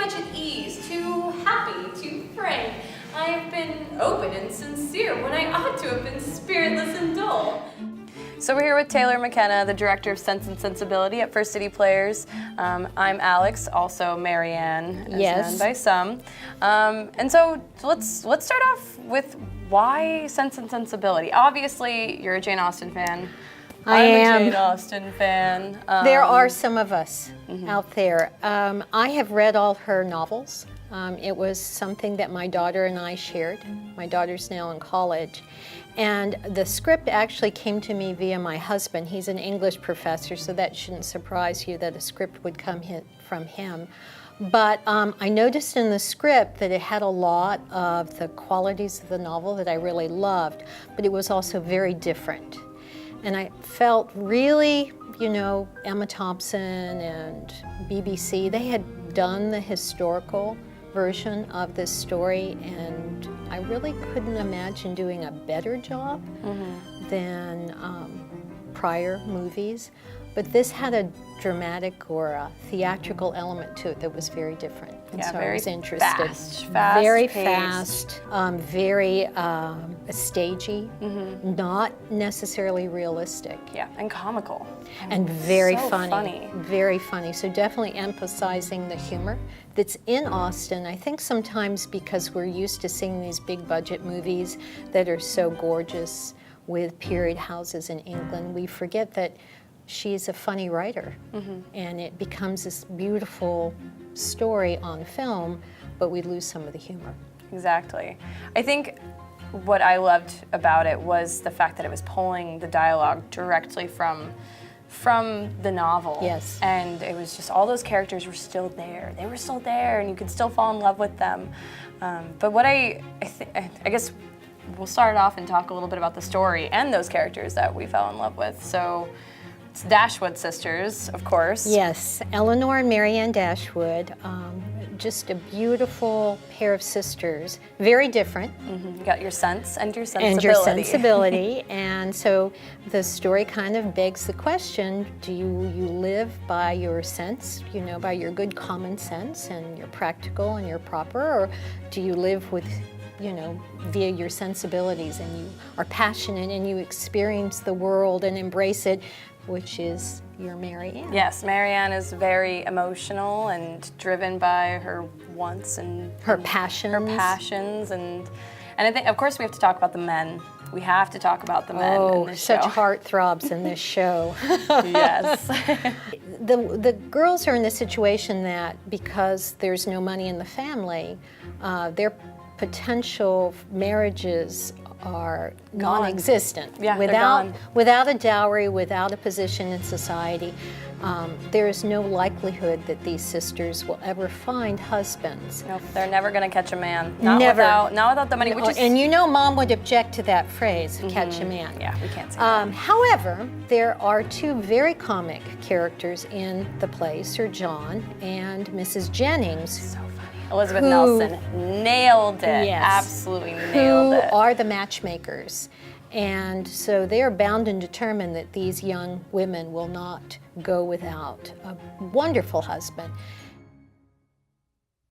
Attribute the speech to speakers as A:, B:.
A: much at ease, too happy, too frank. I have been open and sincere when I ought to have been spiritless and dull. So we're here with Taylor Mckenna, the director of Sense Sensibility at First City Players. I'm Alex, also Marianne, as known by some. And so let's start off with why Sense and Sensibility. Obviously, you're a Jane Austen fan. I'm a Jane Austen fan.
B: There are some of us out there. I have read all her novels. It was something that my daughter and I shared. My daughter's now in college. And the script actually came to me via my husband. He's an English professor, so that shouldn't surprise you that a script would come from him. But I noticed in the script that it had a lot of the qualities of the novel that I really loved, but it was also very different. And I felt really, you know, Emma Thompson and BBC, they had done the historical version of this story, and I really couldn't imagine doing a better job than prior movies. But this had a dramatic or a theatrical element to it that was very different. And so I was interested. Very fast, very stagey, not necessarily realistic.
A: Yeah, and comical.
B: And very
A: so
B: funny. Very funny. So definitely emphasizing the humor that's in Austen. I think sometimes because we're used to seeing these big budget movies that are so gorgeous with period houses in England, we forget that she's a funny writer, and it becomes this beautiful story on film, but we lose some of the humor.
A: Exactly. I think what I loved about it was the fact that it was pulling the dialogue directly from the novel.
B: Yes.
A: And it was just all those characters were still there. They were still there, and you could still fall in love with them. But what I guess we'll start off and talk a little bit about the story and those characters that we fell in love with. So it's Dashwood sisters, of course.
B: Yes, Eleanor and Marianne Dashwood, just a beautiful pair of sisters, very different.
A: You got your sense and your sensibility.
B: And your sensibility, and so the story kind of begs the question, do you live by your sense, you know, by your good common sense and you're practical and you're proper, or do you live with, you know, via your sensibilities and you are passionate and you experience the world and embrace it, which is your Marianne.
A: Yes, Marianne is very emotional and driven by her wants and
B: her passions.
A: And I think, of course, we have to talk about the men. We have to talk about the men in this show.
B: Such heartthrobs in this show.
A: Yes.
B: The girls are in the situation that because there's no money in the family, their potential marriages are non-existent.
A: Yeah,
B: without a dowry, without a position in society, there is no likelihood that these sisters will ever find husbands.
A: Nope, they're never going to catch a man. Not without the money.
B: And you know, Mom would object to that phrase, catch a man.
A: Yeah, we can't say that.
B: However, there are two very comic characters in the play, Sir John and Mrs. Jennings.
A: So funny. Elizabeth Nelson nailed it.
B: Yes,
A: absolutely nailed it.
B: Who are the matchmakers. And so they are bound and determined that these young women will not go without a wonderful husband.